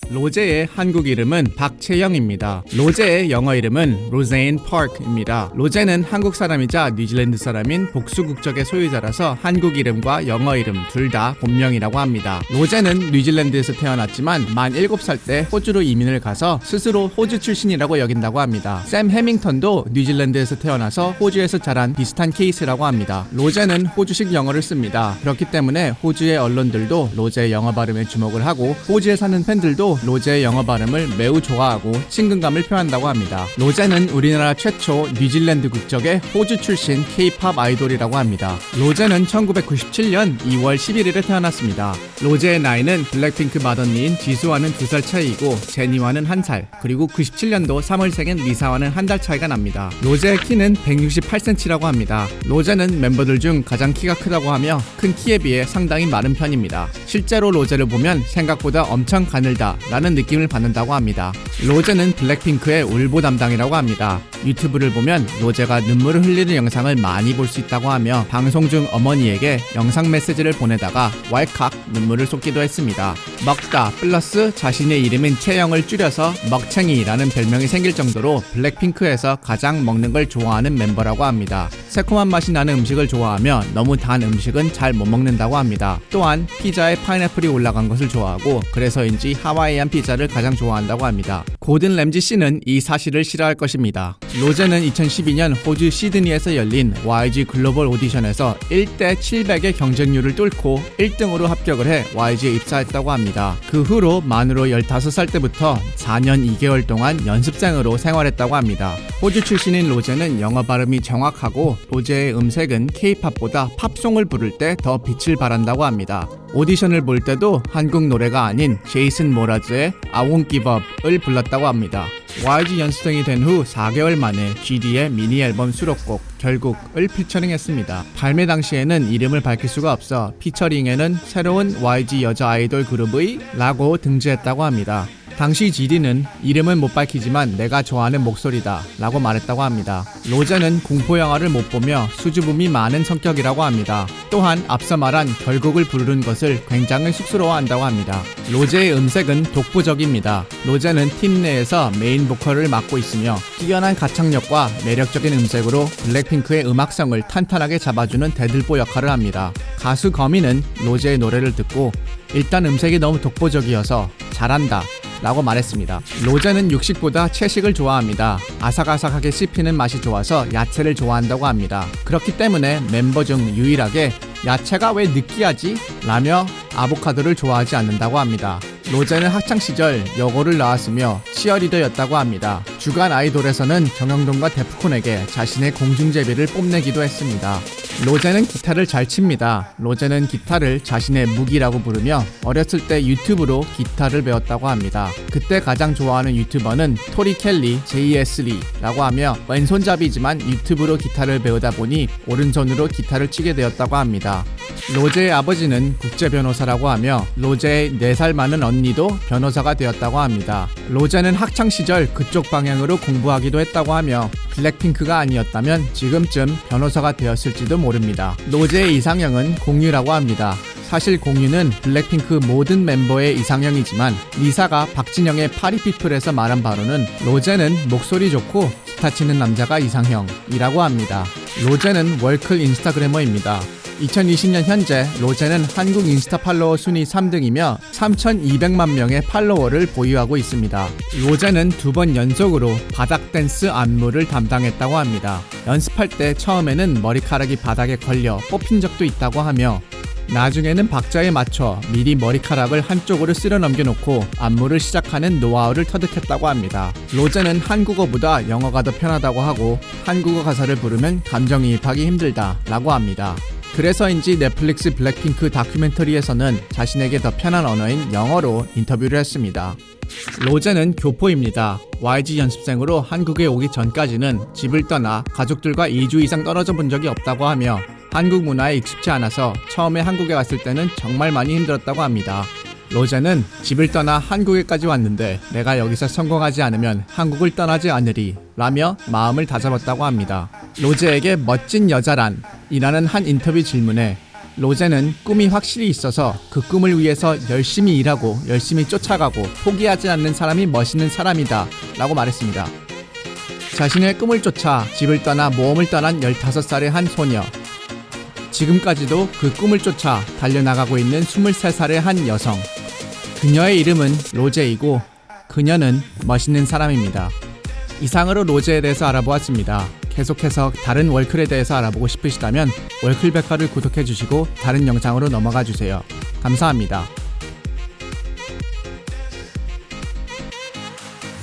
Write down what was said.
로제의 한국 이름은 박채영입니다. 로제의 영어 이름은 로제인 파크입니다. 로제는 한국 사람이자 뉴질랜드 사람인 복수 국적의 소유자라서 한국 이름과 영어 이름 둘 다 본명이라고 합니다. 로제는 뉴질랜드에서 태어났지만 만 7살 때 호주로 이민을 가서 스스로 호주 출신이라고 여긴다고 합니다. 샘 해밍턴도 뉴질랜드에서 태어나서 호주에서 자란 비슷한 케이스라고 합니다. 로제는 호주식 영어를 씁니다. 그렇기 때문에 호주의 언론들도 로제의 영어 발음에 주목을 하고 호주에 사는 팬들도 로제의 영어 발음을 매우 좋아하고 친근감을 표한다고 합니다. 로제는 우리나라 최초 뉴질랜드 국적의 호주 출신 K-팝 아이돌이라고 합니다. 로제는 1997년 2월 11일에 태어났습니다. 로제의 나이는 블랙핑크 맏언니인 지수와는 2살 차이이고 제니와는 1살, 그리고 97년도 3월 생인 리사와는 1달 차이가 납니다. 로제의 키는 168cm라고 합니다. 로제는 멤버들 중 가장 키가 크다고 하며 큰 키에 비해 상당히 마른 편입니다. 실제로 로제를 보면 생각보다 엄청 가늘다 라는 느낌을 받는다고 합니다. 로제는 블랙핑크의 울보 담당이라고 합니다. 유튜브를 보면 로제가 눈물을 흘리는 영상을 많이 볼 수 있다고 하며 방송 중 어머니에게 영상 메시지를 보내다가 왈칵 눈물을 쏟기도 했습니다. 먹다 플러스 자신의 이름인 채영을 줄여서 먹챙이라는 별명이 생길 정도로 블랙핑크에서 가장 먹는 걸 좋아하는 멤버라고 합니다. 새콤한 맛이 나는 음식을 좋아하며 너무 단 음식은 잘 못 먹는다고 합니다. 또한 피자에 파인애플이 올라간 것을 좋아하고 그래서인지 하와이안 피자를 가장 좋아한다고 합니다. 고든 램지 씨는 이 사실을 싫어할 것입니다. 로제는 2012년 호주 시드니에서 열린 YG 글로벌 오디션에서 1대 700의 경쟁률을 뚫고 1등으로 합격을 해 YG에 입사했다고 합니다. 그 후로 만으로 15살 때부터 4년 2개월 동안 연습생으로 생활했다고 합니다. 호주 출신인 로제는 영어 발음이 정확하고 로제의 음색은 K-팝보다 팝송을 부를 때 더 빛을 발한다고 합니다. 오디션을 볼 때도 한국 노래가 아닌 제이슨 모라즈의 I Won't Give Up을 불렀다고 합니다. YG 연습생이 된 후 4개월 만에 GD의 미니 앨범 수록곡 결국을 피처링했습니다. 발매 당시에는 이름을 밝힐 수가 없어 피처링에는 새로운 YG 여자 아이돌 그룹의 라고 등재했다고 합니다. 당시 GD는 이름은 못 밝히지만 내가 좋아하는 목소리다 라고 말했다고 합니다. 로제는 공포영화를 못 보며 수줍음이 많은 성격이라고 합니다. 또한 앞서 말한 결국을 부르는 것을 굉장히 쑥스러워한다고 합니다. 로제의 음색은 독보적입니다. 로제는 팀 내에서 메인 보컬을 맡고 있으며 뛰어난 가창력과 매력적인 음색으로 블랙핑크의 음악성을 탄탄하게 잡아주는 대들보 역할을 합니다. 가수 거미는 로제의 노래를 듣고 일단 음색이 너무 독보적이어서 잘한다 라고 말했습니다. 로제는 육식보다 채식을 좋아합니다. 아삭아삭하게 씹히는 맛이 좋아서 야채를 좋아한다고 합니다. 그렇기 때문에 멤버 중 유일하게 야채가 왜 느끼하지? 라며 아보카도를 좋아하지 않는다고 합니다. 로제는 학창시절 여고를 나왔으며 치어리더였다고 합니다. 주간 아이돌에서는 정영돈과 데프콘에게 자신의 공중제비를 뽐내기도 했습니다. 로제는 기타를 잘 칩니다. 로제는 기타를 자신의 무기라고 부르며 어렸을 때 유튜브로 기타를 배웠다고 합니다. 그때 가장 좋아하는 유튜버는 토리 켈리, JS3라고 하며 왼손잡이지만 유튜브로 기타를 배우다 보니 오른손으로 기타를 치게 되었다고 합니다. 로제의 아버지는 국제변호사라고 하며 로제의 4살 많은 언니도 변호사가 되었다고 합니다. 로제는 학창시절 그쪽 방향으로 공부하기도 했다고 하며 블랙핑크가 아니었다면 지금쯤 변호사가 되었을지도 모릅니다. 로제의 이상형은 공유라고 합니다. 사실 공유는 블랙핑크 모든 멤버의 이상형이지만 리사가 박진영의 파리피플에서 말한 바로는 로제는 목소리 좋고 기타 치는 남자가 이상형이라고 합니다. 로제는 월클 인스타그래머입니다. 2020년 현재 로제는 한국 인스타 팔로워 순위 3등이며 3,200만 명의 팔로워를 보유하고 있습니다. 로제는 2번 연속으로 바닥 댄스 안무를 담당했다고 합니다. 연습할 때 처음에는 머리카락이 바닥에 걸려 뽑힌 적도 있다고 하며 나중에는 박자에 맞춰 미리 머리카락을 한쪽으로 쓸어 넘겨놓고 안무를 시작하는 노하우를 터득했다고 합니다. 로제는 한국어보다 영어가 더 편하다고 하고 한국어 가사를 부르면 감정이입하기 힘들다 라고 합니다. 그래서인지 넷플릭스 블랙핑크 다큐멘터리에서는 자신에게 더 편한 언어인 영어로 인터뷰를 했습니다. 로제는 교포입니다. YG 연습생으로 한국에 오기 전까지는 집을 떠나 가족들과 2주 이상 떨어져 본 적이 없다고 하며 한국 문화에 익숙치 않아서 처음에 한국에 왔을 때는 정말 많이 힘들었다고 합니다. 로제는 집을 떠나 한국에까지 왔는데 내가 여기서 성공하지 않으면 한국을 떠나지 않으리 라며 마음을 다잡았다고 합니다. 로제에게 멋진 여자란? 이라는 한 인터뷰 질문에 로제는 꿈이 확실히 있어서 그 꿈을 위해서 열심히 일하고 열심히 쫓아가고 포기하지 않는 사람이 멋있는 사람이다 라고 말했습니다. 자신의 꿈을 쫓아 집을 떠나 모험을 떠난 15살의 한 소녀. 지금까지도 그 꿈을 쫓아 달려나가고 있는 23살의 한 여성. 그녀의 이름은 로제이고 그녀는 멋있는 사람입니다. 이상으로 로제에 대해서 알아보았습니다. 계속해서 다른 월클에 대해서 알아보고 싶으시다면 월클백화를 구독해주시고 다른 영상으로 넘어가 주세요. 감사합니다.